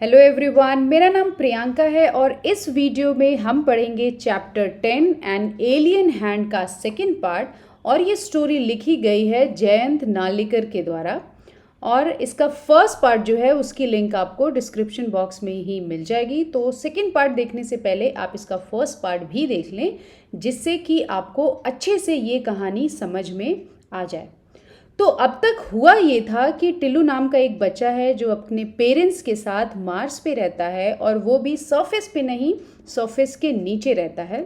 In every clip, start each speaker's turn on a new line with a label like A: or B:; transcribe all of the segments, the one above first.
A: Hello everyone, मेरा नाम प्रियंका है और इस वीडियो में हम पढ़ेंगे चैप्टर 10 एंड एलियन हैंड का सेकंड पार्ट। और ये स्टोरी लिखी गई है जयंत नार्लिकर के द्वारा। और इसका फर्स्ट पार्ट जो है उसकी लिंक आपको डिस्क्रिप्शन बॉक्स में ही मिल जाएगी। तो सेकंड पार्ट देखने से पहले आप इसका फर्स्ट पार्ट भी देख लें, जिससे कि आपको अच्छे से ये कहानी समझ में आ जाए। तो अब तक हुआ ये था कि टिल्लू नाम का एक बच्चा है जो अपने पेरेंट्स के साथ मार्स पे रहता है, और वो भी सरफेस पे नहीं, सरफेस के नीचे रहता है।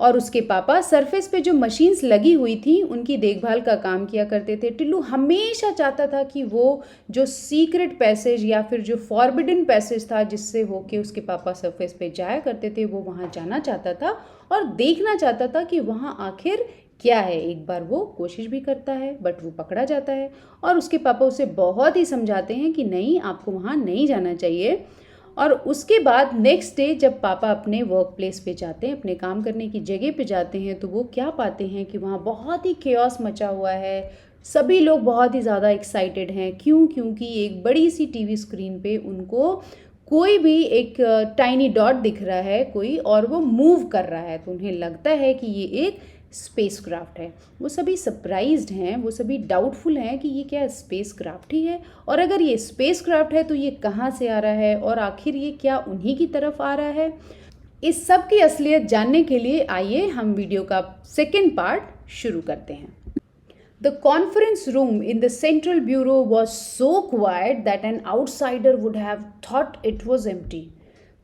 A: और उसके पापा सरफेस पे जो मशीन्स लगी हुई थी उनकी देखभाल का काम किया करते थे। टिल्लू हमेशा चाहता था कि वो जो सीक्रेट पैसेज या फिर जो फॉरबिडन पैसेज था जिससे होके उसके पापा सरफेस पे जाया करते थे, वो वहाँ जाना चाहता था और देखना चाहता था कि वहाँ आखिर क्या है। एक बार वो कोशिश भी करता है बट वो पकड़ा जाता है, और उसके पापा उसे बहुत ही समझाते हैं कि नहीं, आपको वहाँ नहीं जाना चाहिए। और उसके बाद नेक्स्ट डे जब पापा अपने वर्क प्लेस पे जाते हैं, अपने काम करने की जगह पे जाते हैं, तो वो क्या पाते हैं कि वहाँ बहुत ही केओस मचा हुआ है। सभी लोग बहुत ही ज़्यादा एक्साइटेड हैं। क्योंकि एक बड़ी सी टीवी स्क्रीन पे उनको कोई भी एक टाइनी डॉट दिख रहा है कोई, और वो मूव कर रहा है। तो उन्हें लगता है कि ये एक स्पेसक्राफ्ट है। वो सभी सरप्राइज्ड हैं, वो सभी डाउटफुल हैं कि ये क्या स्पेसक्राफ्ट ही है, और अगर ये स्पेसक्राफ्ट है तो ये कहाँ से आ रहा है, और आखिर ये क्या उन्हीं की तरफ आ रहा है। इस सब की असलियत जानने के लिए आइए हम वीडियो का सेकेंड पार्ट शुरू करते हैं। The conference room in the Central Bureau was so quiet that an outsider would have thought it was empty.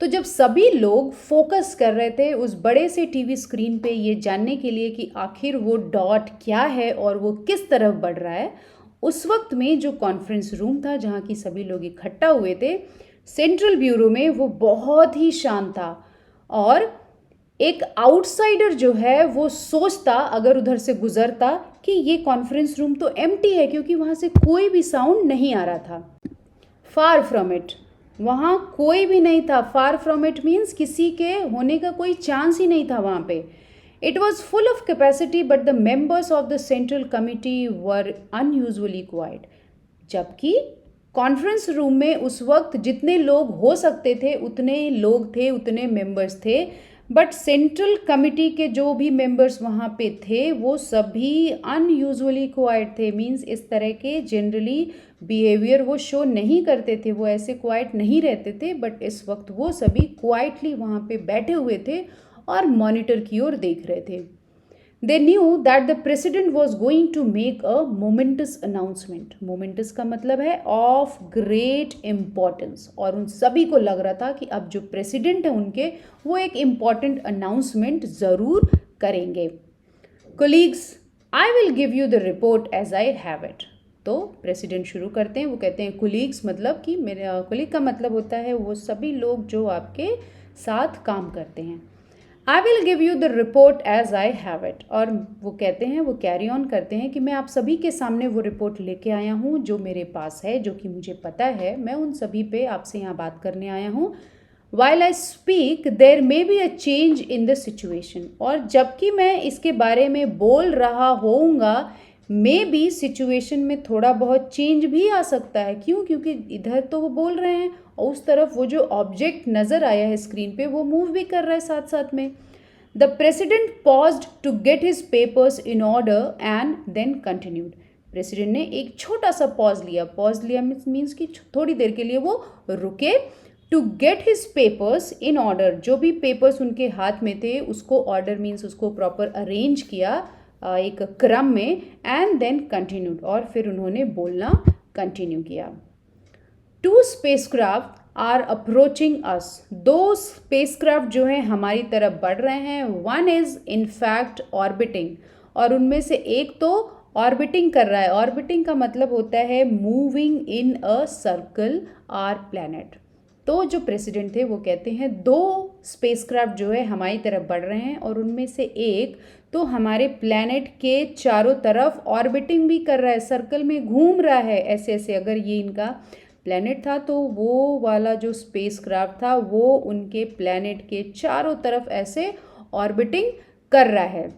A: तो जब सभी लोग फोकस कर रहे थे उस बड़े से टीवी स्क्रीन पे ये जानने के लिए कि आखिर वो डॉट क्या है और वो किस तरफ बढ़ रहा है, उस वक्त में जो कॉन्फ्रेंस रूम था जहाँ की सभी लोग इकट्ठा हुए थे सेंट्रल ब्यूरो में, वो बहुत ही शांत था। और एक आउटसाइडर जो है वो सोचता, अगर उधर से गुजरता, कि ये कॉन्फ्रेंस रूम तो एम्प्टी है क्योंकि वहाँ से कोई भी साउंड नहीं आ रहा था। फार फ्रॉम इट, वहाँ कोई भी नहीं था। फार फ्रॉम इट मीन्स किसी के होने का कोई चांस ही नहीं था वहाँ पे। It was full of capacity but the members of the central committee were unusually quite. जबकि कॉन्फ्रेंस रूम में उस वक्त जितने लोग हो सकते थे उतने लोग थे, उतने मेंबर्स थे, बट सेंट्रल कमिटी के जो भी मेंबर्स वहाँ पे थे वो सभी अनयूजुअली क्वाइट थे। मींस इस तरह के जनरली बिहेवियर वो शो नहीं करते थे, वो ऐसे क्वाइट नहीं रहते थे। बट इस वक्त वो सभी क्वाइटली वहाँ पे बैठे हुए थे और मॉनिटर की ओर देख रहे थे। They knew that the president was going to make a momentous announcement. Momentous का मतलब है of great importance, और उन सभी को लग रहा था कि अब जो प्रेसिडेंट है उनके, वो एक इम्पॉर्टेंट अनाउंसमेंट ज़रूर करेंगे। Colleagues, I will give you the report as I have it. तो प्रेसिडेंट शुरू करते हैं। वो कहते हैं कुलीग्स, मतलब कि मेरे कुलीग का मतलब होता है वो सभी लोग जो आपके साथ काम करते हैं। I will give you the report as I have it. और वो कहते हैं, वो कैरी ऑन करते हैं कि मैं आप सभी के सामने वो रिपोर्ट लेके आया हूँ जो मेरे पास है, जो कि मुझे पता है। मैं उन सभी पे आपसे यहाँ बात करने आया हूँ। While I speak, there may be a change in the situation. और जबकि मैं इसके बारे में बोल रहा होऊंगा, मे बी सिचुएशन में थोड़ा बहुत चेंज भी आ सकता है। क्यों? क्योंकि इधर तो वो बोल रहे हैं और उस तरफ वो जो ऑब्जेक्ट नज़र आया है स्क्रीन पे वो मूव भी कर रहा है साथ साथ में। The president paused to get his papers in order and then continued. President ने एक छोटा सा पॉज लिया मीन्स कि थोड़ी देर के लिए वो रुके। To get his papers in order, जो भी पेपर्स उनके हाथ में थे उसको ऑर्डर मीन्स उसको प्रॉपर अरेंज किया एक क्रम में, एंड देन कंटिन्यूड, और फिर उन्होंने बोलना कंटिन्यू किया। टू स्पेसक्राफ्ट आर अप्रोचिंग अस, दो स्पेसक्राफ्ट जो हैं हमारी तरफ बढ़ रहे हैं। One is in fact orbiting, और उनमें से एक तो ऑर्बिटिंग कर रहा है। ऑर्बिटिंग का मतलब होता है moving in a circle our planet. तो जो प्रेसिडेंट थे वो कहते हैं दो स्पेसक्राफ्ट जो है हमारी तरफ बढ़ रहे हैं, और उनमें से एक तो हमारे प्लैनेट के चारों तरफ ऑर्बिटिंग भी कर रहा है, सर्कल में घूम रहा है ऐसे ऐसे। अगर ये इनका प्लैनेट था तो वो वाला जो स्पेसक्राफ्ट था वो उनके प्लैनेट के चारों तरफ ऐसे ऑर्बिटिंग कर रहा है।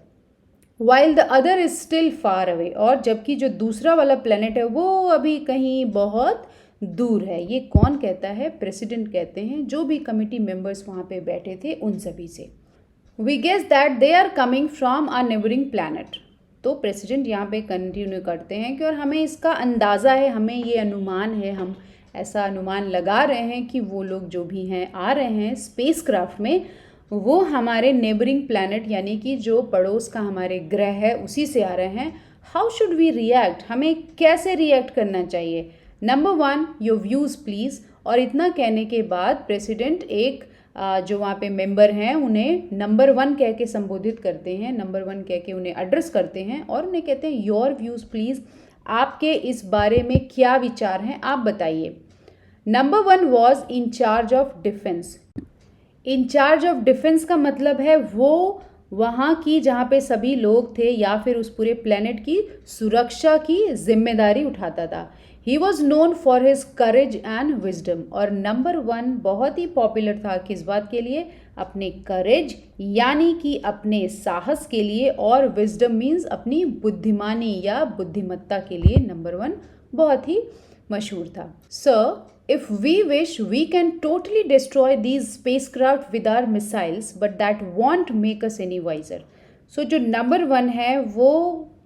A: While the other is still far away, और जबकि जो दूसरा वाला प्लैनेट है वो अभी कहीं बहुत दूर है। ये कौन कहता है? प्रेसिडेंट कहते हैं, जो भी कमिटी मेंबर्स वहाँ पे बैठे थे उन सभी से। We guess that they are coming from a neighbouring planet. तो प्रेसिडेंट यहाँ पे कंटिन्यू करते हैं कि और हमें इसका अंदाज़ा है, हमें ये अनुमान है, हम ऐसा अनुमान लगा रहे हैं कि वो लोग जो भी हैं आ रहे हैं स्पेसक्राफ्ट में, वो हमारे नेबरिंग प्लैनेट यानी कि जो पड़ोस का हमारे ग्रह है उसी से आ रहे हैं। How should we react? हमें कैसे रिएक्ट करना चाहिए? Number 1, your views please. और इतना कहने के बाद प्रेसिडेंट एक जो वहाँ पे मेंबर हैं उन्हें नंबर 1 कह के संबोधित करते हैं, नंबर 1 कह के उन्हें एड्रेस करते हैं और उन्हें कहते हैं योर व्यूज़ प्लीज़, आपके इस बारे में क्या विचार हैं, आप बताइए। Number 1 was in charge of defence. In charge of defence का मतलब है वो वहाँ की जहाँ पे सभी लोग थे या फिर उस पूरे प्लेनेट की सुरक्षा की जिम्मेदारी उठाता था। He was known for his courage and wisdom. और नंबर 1 बहुत ही पॉपुलर था किस बात के लिए? अपने करेज यानी कि अपने साहस के लिए, और विजडम मीन्स अपनी बुद्धिमानी या बुद्धिमत्ता के लिए नंबर 1 बहुत ही मशहूर था। Sir, if we wish, we can totally destroy these spacecraft with our missiles, but that won't make us any wiser. So जो नंबर 1 है वो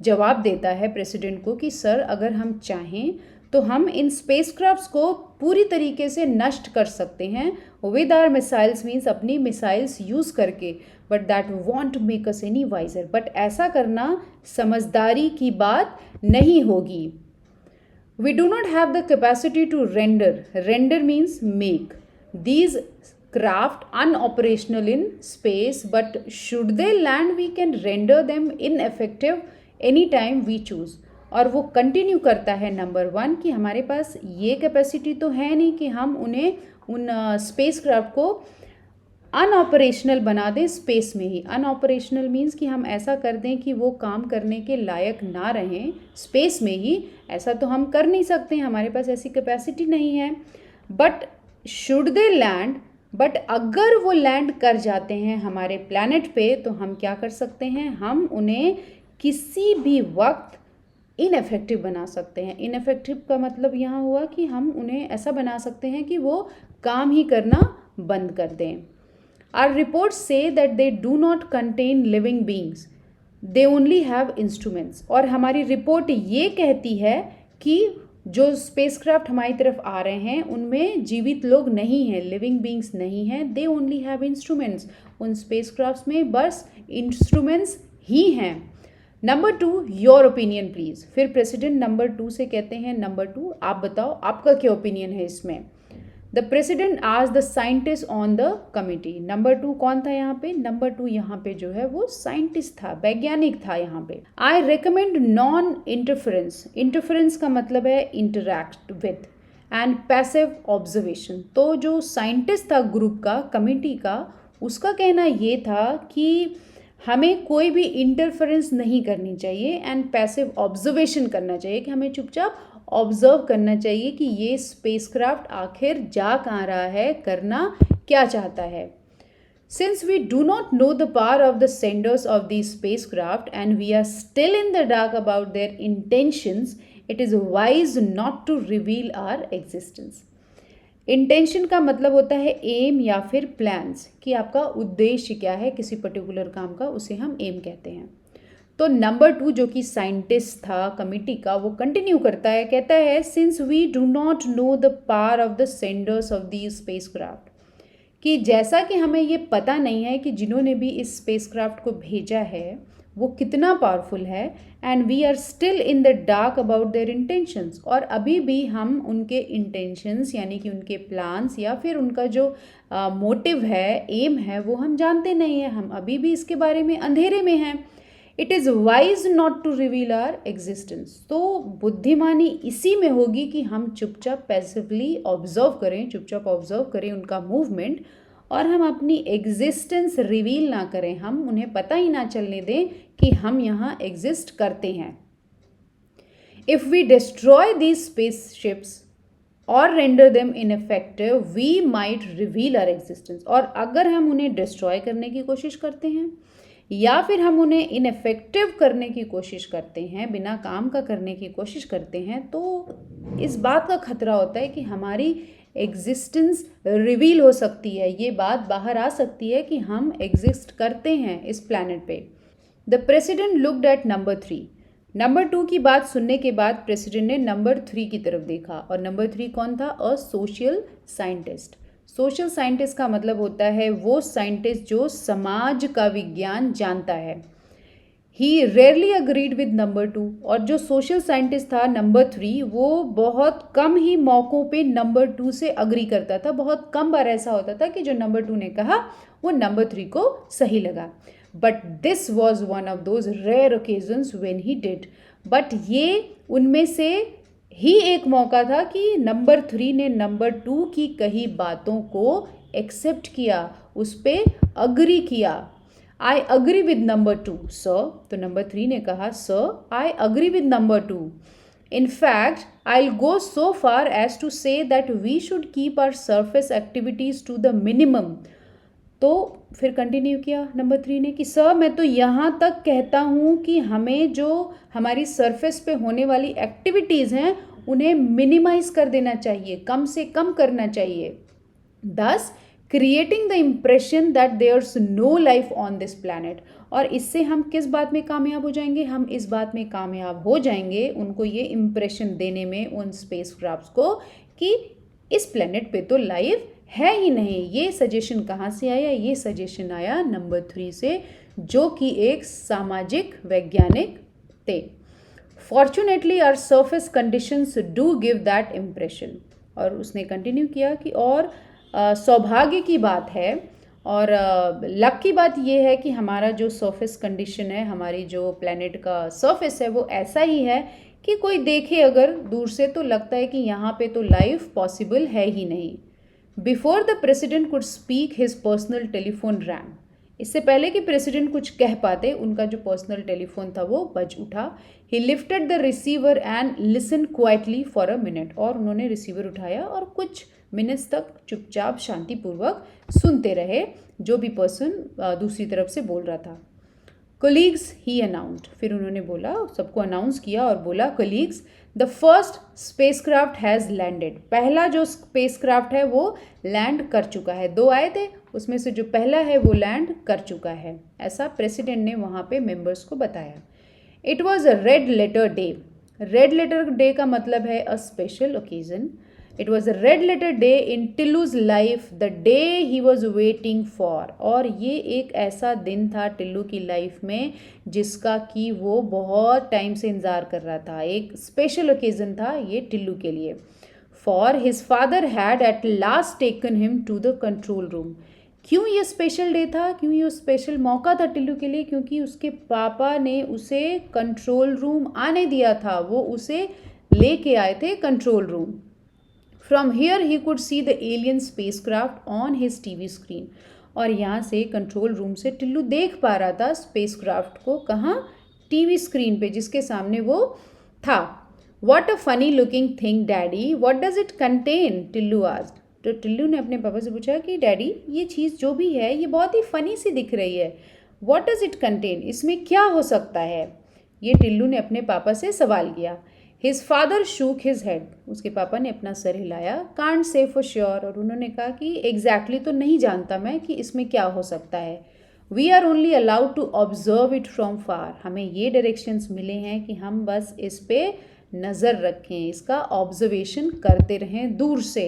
A: जवाब देता है प्रेसिडेंट को कि सर, अगर हम चाहें तो हम इन स्पेसक्राफ्ट्स को पूरी तरीके से नष्ट कर सकते हैं विद आर मिसाइल्स, मीन्स अपनी मिसाइल्स यूज़ करके, but that won't make us any wiser. But ऐसा करना समझदारी की बात नहीं होगी। We do not have the capacity to render. Render means make. These craft unoperational in space, but should they land, we can render them ineffective anytime we choose. और वो continue करता है नंबर 1 कि हमारे पास ये कैपेसिटी तो है नहीं कि हम उन्हें उन स्पेसक्राफ्ट को अनऑपरेशनल बना दें स्पेस में ही। अनऑपरेशनल मीन्स कि हम ऐसा कर दें कि वो काम करने के लायक ना रहें स्पेस में ही, ऐसा तो हम कर नहीं सकते हैं, हमारे पास ऐसी कैपेसिटी नहीं है। But should they land, but अगर वो लैंड कर जाते हैं हमारे प्लैनेट पे तो हम क्या कर सकते हैं? हम उन्हें किसी भी वक्त इनएफेक्टिव बना सकते हैं। इनएफेक्टिव का मतलब यहाँ हुआ कि हम उन्हें ऐसा बना सकते हैं कि वो काम ही करना बंद कर दें। Our reports say that they do not contain living beings. They only have instruments. और हमारी रिपोर्ट ये कहती है कि जो स्पेसक्राफ्ट हमारी तरफ आ रहे हैं उनमें जीवित लोग नहीं हैं, लिविंग बींग्स नहीं हैं। They only have instruments. उन स्पेसक्राफ्ट्स में बस इंस्ट्रूमेंट्स ही हैं। Number 2, your opinion please. फिर प्रेसिडेंट नंबर 2 से कहते हैं नंबर 2, आप बताओ आपका क्या ओपिनियन है इसमें। द प्रेसिडेंट आज the scientist on the committee. Number 2 कौन था यहाँ पे? नंबर 2 यहाँ पे जो है वो साइंटिस्ट था, वैज्ञानिक था यहाँ पे। I recommend non interference. Interference का मतलब है interact with, and passive observation. तो जो साइंटिस्ट था ग्रुप का, कमिटी का, उसका कहना ये था कि हमें कोई भी इंटरफेरेंस नहीं करनी चाहिए एंड पैसिव ऑब्जर्वेशन करना चाहिए, कि हमें चुपचाप ऑब्जर्व करना चाहिए कि ये स्पेसक्राफ्ट आखिर जा कहाँ रहा है, करना क्या चाहता है। Since we do not know the power of the senders of the spacecraft and we are still in the dark about their intentions, it is wise not to reveal our existence. Intention का मतलब होता है M या फिर plans, कि आपका उद्देश्य क्या है किसी पर्टिकुलर काम का, उसे हम एम कहते हैं। तो नंबर 2 जो कि साइंटिस्ट था कमिटी का, वो कंटिन्यू करता है, कहता है since we do not know the power of the senders of the spacecraft, कि जैसा कि हमें ये पता नहीं है कि जिन्होंने भी इस स्पेसक्राफ्ट को भेजा है वो कितना पावरफुल है, and we are still in the dark about their intentions, और अभी भी हम उनके इंटेंशंस यानी कि उनके प्लान्स या फिर उनका जो मोटिव है, एम है, वो हम जानते नहीं हैं, हम अभी भी इसके बारे में अंधेरे में हैं। It is wise not to reveal our existence. तो बुद्धिमानी इसी में होगी कि हम चुपचाप पैसिवली ऑब्जर्व करें, चुपचाप ऑब्जर्व करें उनका मूवमेंट, और हम अपनी एग्जिस्टेंस रिवील ना करें, हम उन्हें पता ही ना चलने दें कि हम यहाँ एग्जिस्ट करते हैं। If we destroy these spaceships और render them ineffective, we might reveal our existence. और अगर हम उन्हें डिस्ट्रॉय करने की कोशिश करते हैं या फिर हम उन्हें इनफेक्टिव करने की कोशिश करते हैं, बिना काम का करने की कोशिश करते हैं, तो इस बात का खतरा होता है कि हमारी एग्जिस्टेंस रिवील हो सकती है, ये बात बाहर आ सकती है कि हम एग्जिस्ट करते हैं इस प्लैनेट पे। The president looked at number 3। Number 2 की बात सुनने के बाद प्रेसिडेंट ने नंबर 3 की तरफ देखा, और नंबर 3 कौन था? A social scientist. Social scientist का मतलब होता है वो साइंटिस्ट जो समाज का विज्ञान जानता है। ही रेयरली अग्रीड विद नंबर 2, और जो सोशल साइंटिस्ट था नंबर 3, वो बहुत कम ही मौक़ों पे नंबर 2 से अग्री करता था। बहुत कम बार ऐसा होता था कि जो नंबर 2 ने कहा वो नंबर 3 को सही लगा। But this was one of those rare occasions when he did. But ये उनमें से ही एक मौका था कि नंबर 3 ने नंबर 2 की कही बातों को एक्सेप्ट किया, उस पर अग्री किया। I agree with number 2 sir. तो नंबर 3 ने कहा, sir I agree with number 2। In fact I will go so far as to say that we should keep our surface activities to the minimum. तो फिर continue किया number 3 ने कि sir मैं तो यहाँ तक कहता हूँ कि हमें जो हमारी सरफेस पे होने वाली एक्टिविटीज़ हैं उन्हें मिनिमाइज कर देना चाहिए, कम से कम करना चाहिए। Thus creating the impression that there's no life on this planet. और इससे हम किस बात में कामयाब हो जाएंगे? हम इस बात में कामयाब हो जाएंगे उनको ये इम्प्रेशन देने में, उन स्पेस क्राफ्ट्स को, कि इस प्लैनेट पे तो लाइफ है ही नहीं। ये सजेशन कहाँ से आया? ये सजेशन आया नंबर 3 से, जो कि एक सामाजिक वैज्ञानिक थे। Fortunately our surface conditions do give that impression. और उसने कंटिन्यू किया कि और सौभाग्य की बात है और लक की बात यह है कि हमारा जो सरफेस कंडीशन है, हमारी जो प्लैनेट का सरफेस है, वो ऐसा ही है कि कोई देखे अगर दूर से तो लगता है कि यहाँ पे तो लाइफ पॉसिबल है ही नहीं। Before the president could speak his personal telephone wrong. इससे पहले कि प्रेसिडेंट कुछ कह पाते, उनका जो पर्सनल टेलीफोन था वो बज उठा। ही lifted the receiver and listen quietly for a minute. और उन्होंने रिसीवर उठाया और कुछ मिनट्स तक चुपचाप शांतिपूर्वक सुनते रहे जो भी पर्सन दूसरी तरफ से बोल रहा था। कोलीग्स ही अनाउंस्ड। फिर उन्होंने बोला, सबको अनाउंस किया और बोला, colleagues the first spacecraft has landed. पहला जो स्पेसक्राफ्ट है वो लैंड कर चुका है। 2 आए थे, उसमें से जो पहला है वो लैंड कर चुका है, ऐसा प्रेसिडेंट ने वहाँ पे मेंबर्स को बताया। It was a red letter day. Red letter day का मतलब है a special occasion. It was a red letter day in Tillu's life, the day he was waiting for। और ये एक ऐसा दिन था टिल्लू की लाइफ में जिसका कि वो बहुत टाइम से इंतज़ार कर रहा था। एक स्पेशल ओकेज़न था ये टिल्लू के लिए। For his father had at last taken him to the control room। क्यों ये स्पेशल डे था? क्यों ये स्पेशल मौका था टिल्लू के लिए? क्योंकि उसके पापा ने उसे कंट्रोल रूम आने दिया था, वो उसे लेके आए थे control room. From here he could see the alien spacecraft on his TV screen। और यहाँ से कंट्रोल रूम से टिल्लू देख पा रहा था स्पेसक्राफ्ट को। कहाँ? टीवी स्क्रीन पे, जिसके सामने वो था। What a funny looking thing, Daddy. What does it contain? Tillu asked। तो टिल्लू ने अपने पापा से पूछा कि डैडी ये चीज़ जो भी है ये बहुत ही फनी सी दिख रही है। What does it contain? इसमें क्या हो सकता है? ये टिल्लू ने अपने पापा से सवाल किया। His father shook his head। उसके पापा ने अपना सर हिलाया। Can't say for sure। और उन्होंने कहा कि exactly तो नहीं जानता मैं कि इसमें क्या हो सकता है। We are only allowed to observe it from far। हमें ये डायरेक्शंस मिले हैं कि हम बस इस पे नज़र रखें, इसका ऑब्जर्वेशन करते रहें दूर से।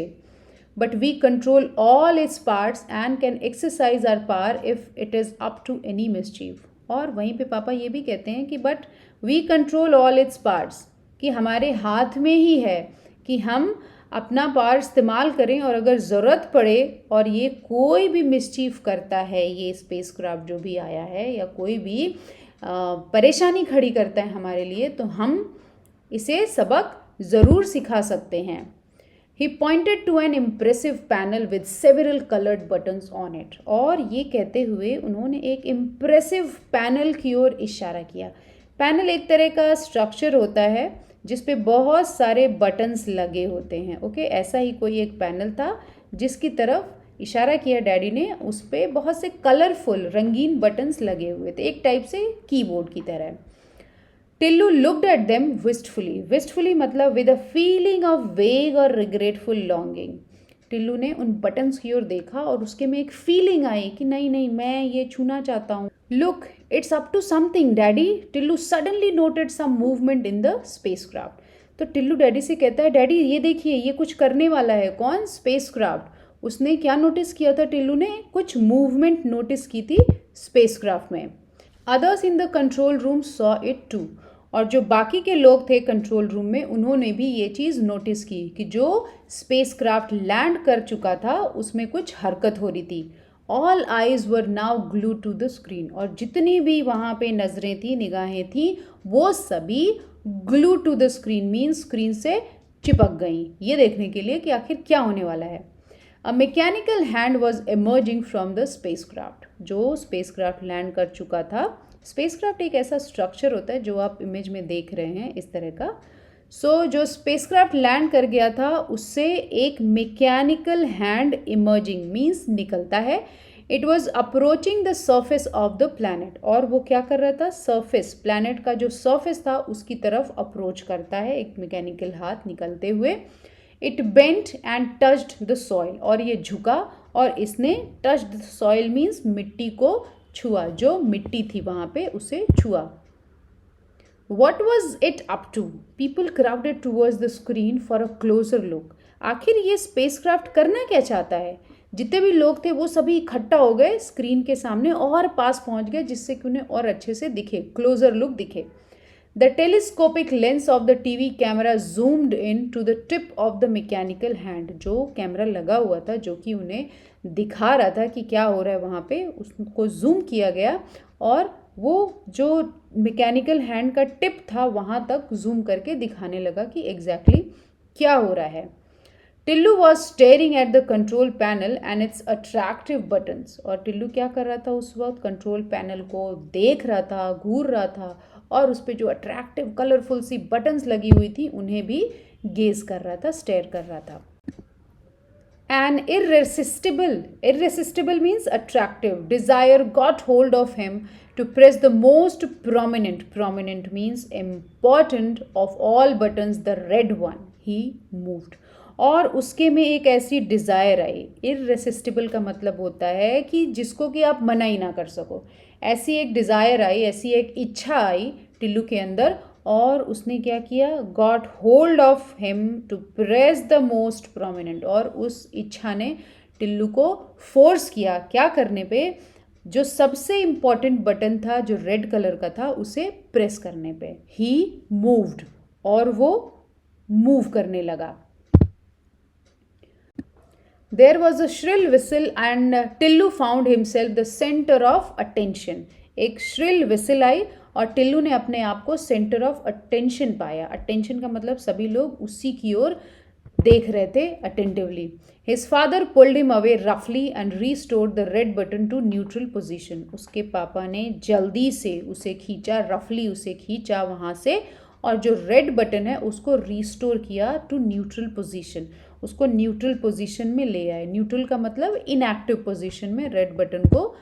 A: But we control all its parts and can exercise our power if it is up to any mischief। और वहीं पे पापा ये भी कहते हैं कि but we control all its parts, कि हमारे हाथ में ही है कि हम अपना पावर इस्तेमाल करें, और अगर ज़रूरत पड़े और ये कोई भी मिसचीफ करता है, ये स्पेसक्राफ्ट जो भी आया है, या कोई भी परेशानी खड़ी करता है हमारे लिए, तो हम इसे सबक ज़रूर सिखा सकते हैं। He pointed to an impressive panel with several colored buttons on it। और ये कहते हुए उन्होंने एक इम्प्रेसिव पैनल की ओर इशारा किया। पैनल एक तरह का स्ट्रक्चर होता है जिस पे बहुत सारे बटन्स लगे होते हैं। ओके, ऐसा ही कोई एक पैनल था जिसकी तरफ इशारा किया डैडी ने, उस पर बहुत से कलरफुल रंगीन बटन्स लगे हुए थे, एक टाइप से कीबोर्ड की तरह। Tillu looked at them wistfully, wistfully मतलब विद अ फीलिंग ऑफ वेग और रिग्रेटफुल लॉन्गिंग। टिल्लू ने उन बटन्स की ओर देखा और उसके में एक फीलिंग आई कि नहीं नहीं, मैं ये छूना चाहता हूँ। Look, it's up to something daddy. Tillu suddenly noted some movement in the spacecraft. तो टिल्लू डैडी से कहता है, डैडी ये देखिए, ये कुछ करने वाला है। कौन? स्पेसक्राफ्ट। उसने क्या नोटिस किया था? टिल्लू ने कुछ मूवमेंट नोटिस की थी स्पेसक्राफ्ट में। Others in the control room saw it too. और जो बाकी के लोग थे कंट्रोल रूम में, उन्होंने भी ये चीज़ नोटिस की कि जो स्पेसक्राफ्ट लैंड कर चुका था उसमें कुछ हरकत हो रही थी। All eyes were now glue to the screen. और जितनी भी वहाँ पे नज़रें थी, निगाहें थी, वो सभी glue to the screen means screen से चिपक गई, ये देखने के लिए कि आखिर क्या होने वाला है। A mechanical hand was emerging from the spacecraft. जो स्पेसक्राफ्ट लैंड कर चुका था, स्पेसक्राफ्ट एक ऐसा स्ट्रक्चर होता है जो आप इमेज में देख रहे हैं इस तरह का। जो स्पेसक्राफ्ट लैंड कर गया था उससे एक मैकेनिकल हैंड इमर्जिंग मीन्स निकलता है। It was approaching the surface of the planet. और वो क्या कर रहा था? सर्फेस, प्लैनेट का जो सर्फेस था उसकी तरफ अप्रोच करता है एक मैकेनिकल हाथ निकलते हुए। It bent and touched the soil. और ये झुका और इसने टच्ड द सॉइल मीन्स मिट्टी को छुआ, जो मिट्टी थी वहाँ पे उसे छुआ। What was it up to? People crowded towards the screen for a closer look. आखिर ये स्पेसक्राफ्ट करना क्या चाहता है? जितने भी लोग थे वो सभी इकट्ठा हो गए स्क्रीन के सामने और पास पहुंच गए, जिससे कि उन्हें और अच्छे से दिखे, क्लोजर लुक दिखे। The telescopic lens of the TV camera zoomed in to the tip of the mechanical hand. जो कैमरा लगा हुआ था, जो कि उन्हें दिखा रहा था कि क्या हो रहा है वहाँ पे, उसको जूम किया गया और वो जो मैकेनिकल हैंड का टिप था वहाँ तक जूम करके दिखाने लगा कि एग्जैक्टली क्या हो रहा है। Tillu was staring at the control panel and it's attractive buttons. और टिल्लू क्या कर रहा था उस वक्त? कंट्रोल पैनल को देख रहा था, घूर रहा था और उस पर जो अट्रैक्टिव कलरफुल सी बटन्स लगी हुई थी उन्हें भी गेज कर रहा था, स्टेयर कर रहा था। An irresistible means attractive, desire got hold of him to press the most prominent means important of all buttons, the red one. He moved. और उसके में एक ऐसी डिज़ायर आई। इररेसिस्टिबल का मतलब होता है कि जिसको कि आप मना ही ना कर सको। ऐसी एक डिज़ायर आई, ऐसी एक इच्छा आई टिल्लू के अंदर, और उसने क्या किया? Got hold of him to press the most prominent. और उस इच्छा ने टिल्लू को फोर्स किया क्या करने पे? जो सबसे इम्पॉर्टेंट बटन था जो रेड कलर का था उसे प्रेस करने पे। ही मूव्ड, और वो मूव करने लगा। There was a shrill whistle and Tillu found himself the center of attention. एक श्रिल विसिल आई और टिल्लू ने अपने आप को सेंटर ऑफ अटेंशन पाया। अटेंशन का मतलब सभी लोग उसी की ओर देख रहे थे attentively. His father pulled him away रफली and restored the red button to neutral position. उसके पापा ने जल्दी से उसे खींचा, रफली उसे खींचा वहाँ से, और जो रेड बटन है उसको रीस्टोर किया टू न्यूट्रल पोजीशन। उसको न्यूट्रल पोजीशन में ले आए। न्यूट्रल का मतलब इनएक्टिव पोजीशन में रेड बटन को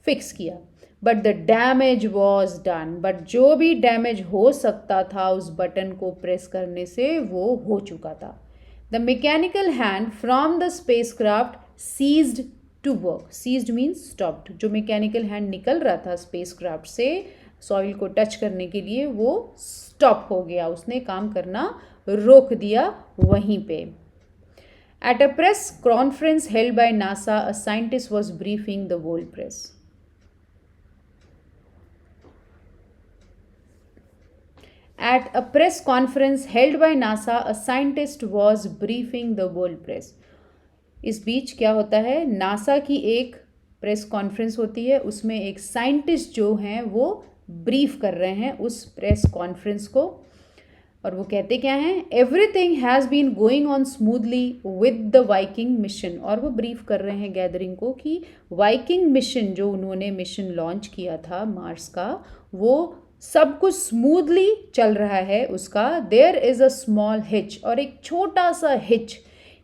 A: फिक्स किया। But the damage was done. But जो भी डैमेज हो सकता था उस बटन को प्रेस करने से वो हो चुका था। The mechanical hand from the spacecraft ceased to work. Ceased means stopped. जो मैकेनिकल हैंड निकल रहा था स्पेसक्राफ्ट से सॉइल को टच करने के लिए, वो स्टॉप हो गया, उसने काम करना रोक दिया वहीं पे। At a press conference held by NASA, a scientist was briefing the world press. At a press conference held by NASA, a scientist was briefing the world press. इस बीच क्या होता है? नासा की एक प्रेस कॉन्फ्रेंस होती है, उसमें एक साइंटिस्ट जो हैं वो ब्रीफ कर रहे हैं उस प्रेस कॉन्फ्रेंस को, और वो कहते क्या हैं? Everything has been going on smoothly with the Viking mission. और वो ब्रीफ कर रहे हैं गैदरिंग को कि वाइकिंग मिशन, जो उन्होंने मिशन लॉन्च किया था मार्स का, वो सब कुछ स्मूथली चल रहा है उसका। There is a small hitch, और एक छोटा सा हिच।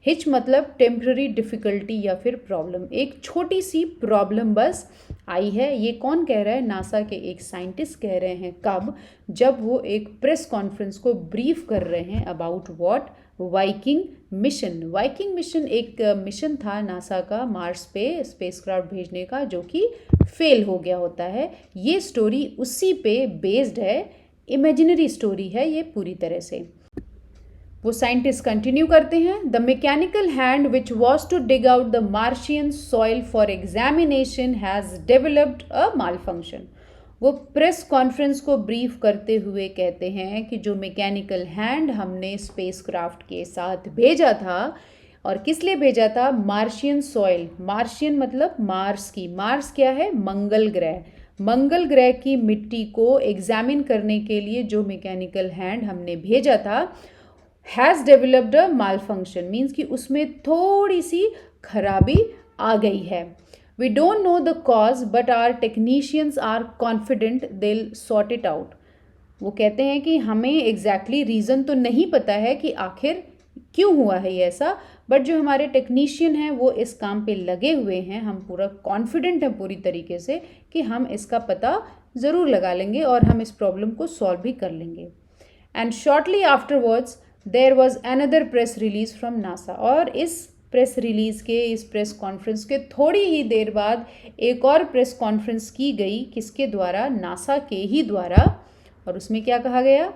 A: हिच मतलब टेम्प्ररी डिफ़िकल्टी या फिर प्रॉब्लम, एक छोटी सी प्रॉब्लम बस आई है। ये कौन कह रहा है? नासा के एक साइंटिस्ट कह रहे हैं। कब? जब वो एक प्रेस कॉन्फ्रेंस को ब्रीफ कर रहे हैं about what? Viking mission. Viking mission एक मिशन था नासा का मार्स पे स्पेसक्राफ्ट भेजने का, जो कि फेल हो गया होता है। ये स्टोरी उसी पे बेस्ड है, इमेजिनरी स्टोरी है ये पूरी तरह से। वो साइंटिस्ट कंटिन्यू करते हैं, the mechanical hand which was to dig out the Martian soil for examination has developed a malfunction. वो प्रेस कॉन्फ्रेंस को ब्रीफ करते हुए कहते हैं कि जो मैकेनिकल हैंड हमने स्पेसक्राफ्ट के साथ भेजा था, और किस लिए भेजा था? Martian soil. मार्शियन मतलब मार्स की। मार्स क्या है? मंगल ग्रह। मंगल ग्रह की मिट्टी को एग्जामिन करने के लिए जो मैकेनिकल हैंड हमने भेजा था, has developed a malfunction, means कि उसमें थोड़ी सी खराबी आ गई है। We don't know the cause but our technicians are confident they'll sort it out. वो कहते हैं कि हमें एग्जैक्टली रीज़न तो नहीं पता है कि आखिर क्यों हुआ है ये ऐसा, बट जो हमारे टेक्नीशियन हैं वो इस काम पे लगे हुए हैं। हम पूरा कॉन्फिडेंट हैं पूरी तरीके से कि हम इसका पता ज़रूर लगा लेंगे और हम इस प्रॉब्लम को सॉल्व भी कर लेंगे। And shortly afterwards there was another press release from NASA. और इस प्रेस रिलीज के, इस प्रेस कॉन्फ्रेंस के थोड़ी ही देर बाद एक और प्रेस कॉन्फ्रेंस की गई, किसके द्वारा? नासा के ही द्वारा। और उसमें क्या कहा गया?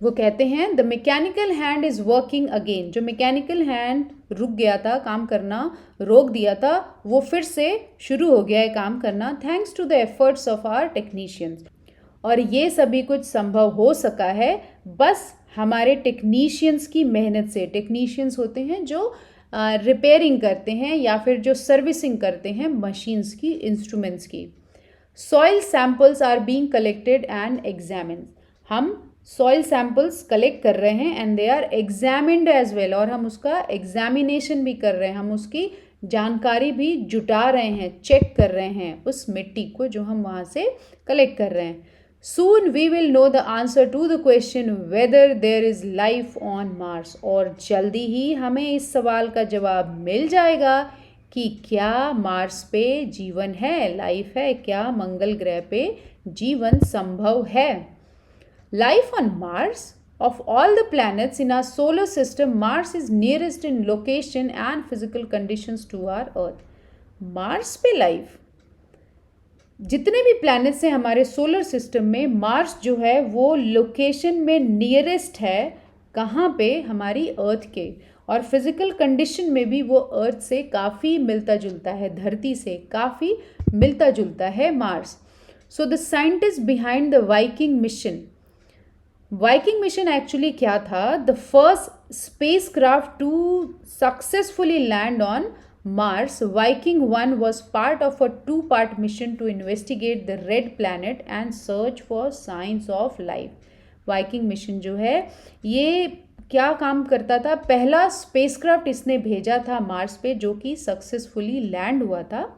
A: वो कहते हैं the mechanical hand is working again. जो मैकेनिकल हैंड रुक गया था, काम करना रोक दिया था, वो फिर से शुरू हो गया है काम करना, thanks to the efforts of our technicians. और ये सभी कुछ संभव हो सका है बस हमारे टेक्नीशियंस की मेहनत से। टेक्नीशियंस होते हैं जो रिपेयरिंग करते हैं या फिर जो सर्विसिंग करते हैं मशीन्स की, इंस्ट्रूमेंट्स की। Soil samples are being collected and examined. हम सॉइल सैम्पल्स कलेक्ट कर रहे हैं and they are examined as well, और हम उसका एग्जामिनेशन भी कर रहे हैं, हम उसकी जानकारी भी जुटा रहे हैं, चेक कर रहे हैं उस मिट्टी को जो हम वहाँ से कलेक्ट कर रहे हैं। Soon we will know the answer to the question whether there is life on Mars। और जल्दी ही हमें इस सवाल का जवाब मिल जाएगा कि क्या मार्स पे जीवन है, लाइफ है, क्या मंगल ग्रह पे जीवन संभव है। Life on Mars, of all the planets in our solar system, Mars is nearest in location and physical conditions to our Earth। Mars पे लाइफ, जितने भी प्लैनेट्स हैं हमारे सोलर सिस्टम में, मार्स जो है वो लोकेशन में नियरेस्ट है। कहाँ पे? हमारी अर्थ के। और फिजिकल कंडीशन में भी वो अर्थ से काफ़ी मिलता जुलता है, धरती से काफ़ी मिलता जुलता है Mars. So the scientist behind the Viking mission. Viking mission actually क्या था? The first spacecraft to successfully land on Mars, Viking 1 was part of a two-part mission to investigate the red planet and search for signs of life। Viking mission जो है ये क्या काम करता था? पहला स्पेसक्राफ्ट इसने भेजा था मार्स पे जो कि सक्सेसफुली लैंड हुआ था,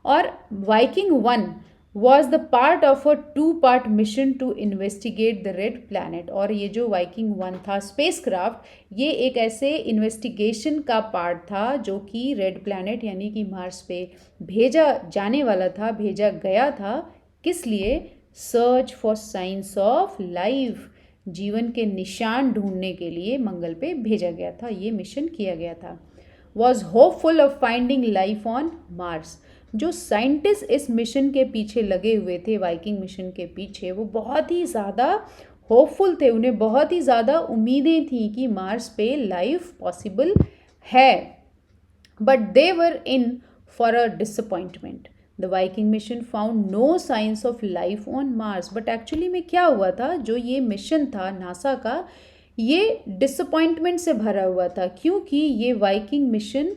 A: और Viking 1 was the part of a two-part mission to investigate the red planet। और ये जो Viking 1 था स्पेसक्राफ्ट, ये एक ऐसे इन्वेस्टिगेशन का पार्ट था जो कि रेड प्लैनेट यानी कि मार्स पे भेजा जाने वाला था, भेजा गया था। किस लिए? Search for science of life, जीवन के निशान ढूंढने के लिए मंगल पे भेजा गया था, ये मिशन किया गया था। Was hopeful of finding life on Mars. जो साइंटिस्ट इस मिशन के पीछे लगे हुए थे, वाइकिंग मिशन के पीछे, वो बहुत ही ज़्यादा होपफुल थे, उन्हें बहुत ही ज़्यादा उम्मीदें थी कि मार्स पे लाइफ पॉसिबल है। But they were in for a disappointment. The Viking mission found no signs of life on Mars. But actually में क्या हुआ था? जो ये मिशन था नासा का, ये डिसअपॉइंटमेंट से भरा हुआ था, क्योंकि ये वाइकिंग मिशन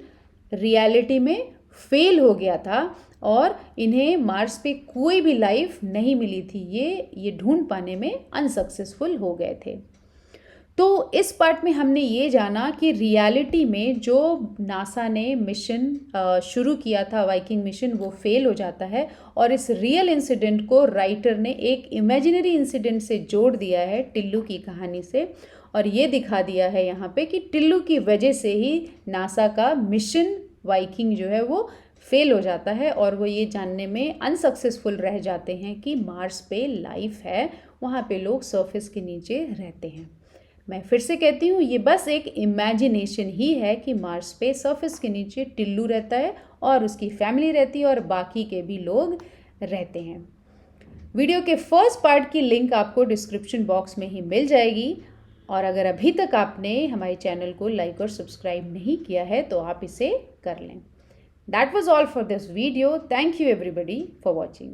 A: रियलिटी में फेल हो गया था और इन्हें मार्स पे कोई भी लाइफ नहीं मिली थी। ये ढूंढ पाने में अनसक्सेसफुल हो गए थे। तो इस पार्ट में हमने ये जाना कि रियलिटी में जो नासा ने मिशन शुरू किया था, वाइकिंग मिशन, वो फेल हो जाता है, और इस रियल इंसिडेंट को राइटर ने एक इमेजिनरी इंसिडेंट से जोड़ दिया है, टिल्लू की कहानी से। और ये दिखा दिया है यहाँ पे कि टिल्लू की वजह से ही नासा का मिशन वाइकिंग जो है वो फेल हो जाता है और वो ये जानने में अनसक्सेसफुल रह जाते हैं कि मार्स पे लाइफ है, वहाँ पे लोग सरफेस के नीचे रहते हैं। मैं फिर से कहती हूँ, ये बस एक इमेजिनेशन ही है कि मार्स पे सरफेस के नीचे टिल्लू रहता है और उसकी फैमिली रहती है और बाकी के भी लोग रहते हैं। वीडियो के फर्स्ट पार्ट की लिंक आपको डिस्क्रिप्शन बॉक्स में ही मिल जाएगी और अगर अभी तक आपने हमारे चैनल को लाइक और सब्सक्राइब नहीं किया है तो आप इसे कर लें। That was all for this video. Thank you everybody for watching.